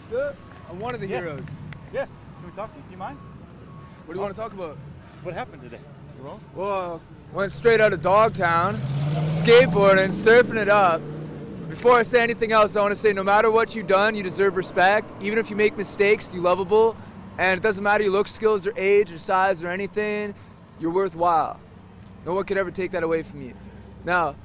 Sure. I'm one of the heroes. Yeah. Can we talk to you? Do you mind? What do you want to talk about? What happened today? Well, went straight out of Dogtown, skateboarding, surfing it up. Before I say anything else, I want to say no matter what you've done, you deserve respect. Even if you make mistakes, you're lovable. And it doesn't matter your look, skills, or age, or size, or anything, you're worthwhile. No one could ever take that away from you. Now,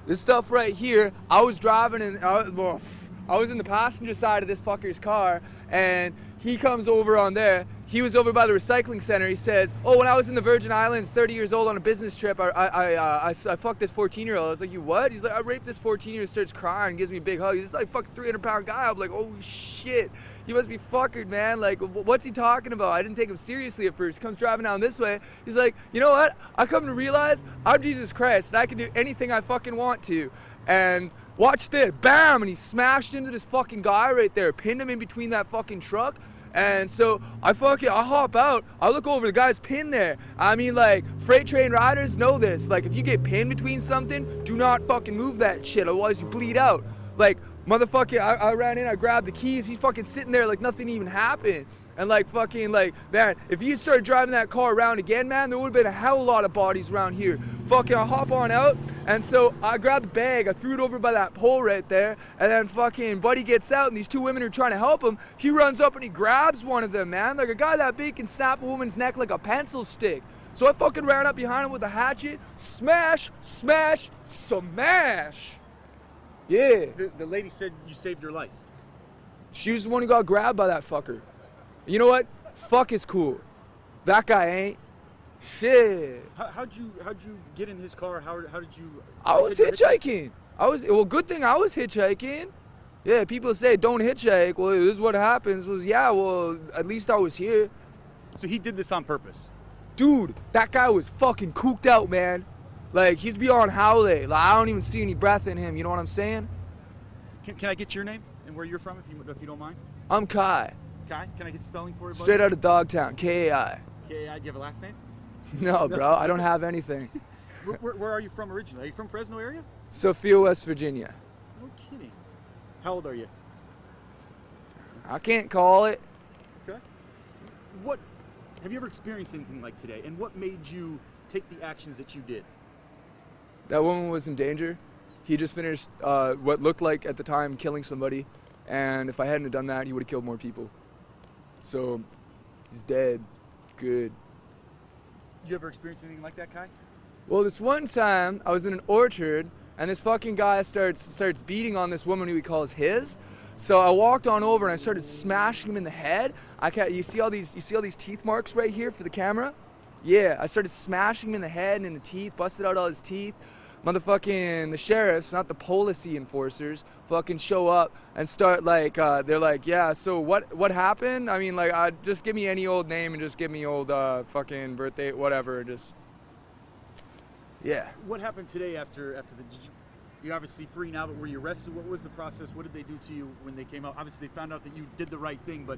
this stuff right here, I was driving and I was in the passenger side of this fucker's car, and he comes over on there. He was over by the recycling center. He says, oh, when I was in the Virgin Islands, 30 years old on a business trip, I fucked this 14-year-old. I was like, you what? He's like, I raped this 14-year-old, starts crying, gives me a big hug. He's like fucking 300-pound guy. I'm like, oh shit, you must be fuckered, man. Like, what's he talking about? I didn't take him seriously at first. Comes driving down this way. He's like, you know what? I come to realize I'm Jesus Christ, and I can do anything I fucking want to. And watch this, bam, and he smashed into this fucking guy right there, pinned him in between that fucking truck. And so I hop out, I look over, the guy's pinned there. I mean, like, freight train riders know this. Like, if you get pinned between something, do not fucking move that shit, otherwise you bleed out. Like, motherfucking, I ran in, I grabbed the keys, he's fucking sitting there like nothing even happened. And like fucking like, man, if you started driving that car around again, man, there would have been a hell of a lot of bodies around here. Fucking, I hop on out, and so I grabbed the bag, I threw it over by that pole right there, and then fucking buddy gets out, and these two women are trying to help him. He runs up and he grabs one of them, man. Like a guy that big can snap a woman's neck like a pencil stick. So I fucking ran up behind him with a hatchet, smash, smash, smash. Yeah. The lady said you saved her life. She was the one who got grabbed by that fucker. You know what? Fuck is cool. That guy ain't. Shit. How'd you get in his car? How did you? I was hitchhiking. Well, good thing I was hitchhiking. Yeah, people say don't hitchhike. Well, this is what happens. Was yeah, well, at least I was here. So he did this on purpose. Dude, that guy was fucking cooked out, man. Like, he's beyond howley. Like, I don't even see any breath in him. You know what I'm saying? Can I get your name and where you're from, if you don't mind? I'm Kai. Kai? Can I get spelling for you, buddy? Straight out of Dogtown, K-A-I. K-A-I, do you have a last name? No, bro, I don't have anything. Where are you from originally? Are you from Fresno area? Sophia, West Virginia. No kidding. How old are you? I can't call it. Okay. Have you ever experienced anything like today? And what made you take the actions that you did? That woman was in danger. He just finished what looked like at the time killing somebody. And if I hadn't have done that, he would have killed more people. So, he's dead. Good. You ever experienced anything like that, Kai? Well, this one time, I was in an orchard, and this fucking guy starts beating on this woman who he calls his. So I walked on over and I started smashing him in the head. You see all these teeth marks right here for the camera? Yeah, I started smashing him in the head and in the teeth, busted out all his teeth. Motherfucking the sheriffs, not the policy enforcers, fucking show up and start like, they're like, yeah, so what happened? I mean, like, just give me any old name and just give me old fucking birthday, whatever, just, yeah. What happened today after you're obviously free now, but were you arrested? What was the process? What did they do to you when they came out? Obviously, they found out that you did the right thing, but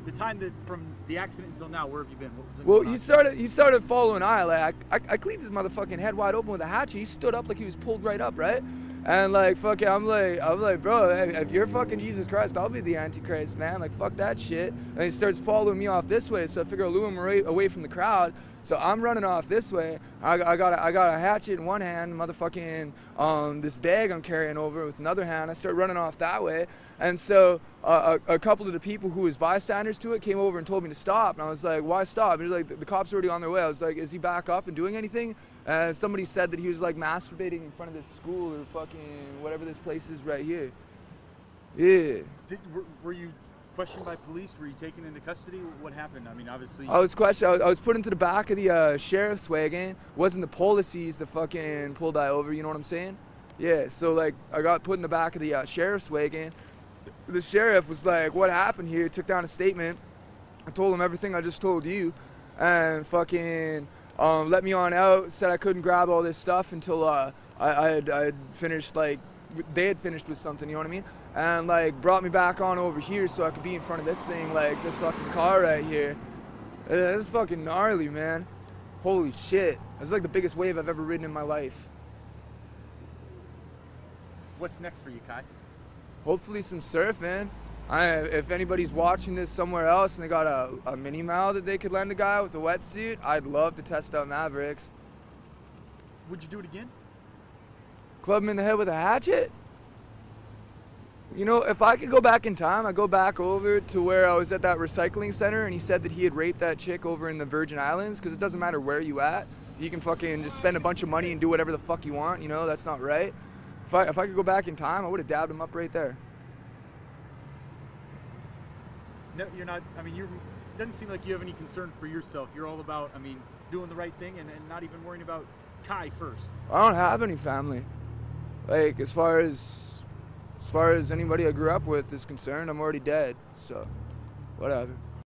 the time that from the accident until now, where have you been? Well, he started following I cleaned his motherfucking head wide open with a hatchet. He stood up like he was pulled right up, right? And like fucking, I'm like, bro, if you're fucking Jesus Christ, I'll be the Antichrist, man. Like, fuck that shit. And he starts following me off this way, so I figure I'll lure him away from the crowd. So I'm running off this way. I got a hatchet in one hand, motherfucking this bag I'm carrying over with another hand. I start running off that way. And so a couple of the people who was bystanders to it came over and told me to stop. And I was like, why stop? And like, the cops are already on their way. I was like, is he back up and doing anything? And somebody said that he was like masturbating in front of this school or fucking whatever this place is right here. Yeah. Were you questioned by police? Were you taken into custody? What happened? I mean, obviously. I was questioned. I was put into the back of the sheriff's wagon. It wasn't the policies that fucking pulled I over. You know what I'm saying? Yeah. So like, I got put in the back of the sheriff's wagon. The sheriff was like, "What happened here?" Took down a statement. I told him everything I just told you, and fucking let me on out. Said I couldn't grab all this stuff until I had finished, like they had finished with something. You know what I mean? And like brought me back on over here so I could be in front of this thing, like this fucking car right here. This is fucking gnarly, man. Holy shit! It's like the biggest wave I've ever ridden in my life. What's next for you, Kai? Hopefully some surfing. If anybody's watching this somewhere else and they got a mini Mal that they could lend a guy with a wetsuit, I'd love to test out Mavericks. Would you do it again? Club him in the head with a hatchet? You know, if I could go back in time, I'd go back over to where I was at that recycling center and he said that he had raped that chick over in the Virgin Islands, because it doesn't matter where you at. You can fucking just spend a bunch of money and do whatever the fuck you want, you know, that's not right. If I could go back in time, I would have dabbed him up right there. No, you're not. I mean, it doesn't seem like you have any concern for yourself. You're all about, I mean, doing the right thing and not even worrying about Kai first. I don't have any family. Like, as far as anybody I grew up with is concerned, I'm already dead. So, whatever.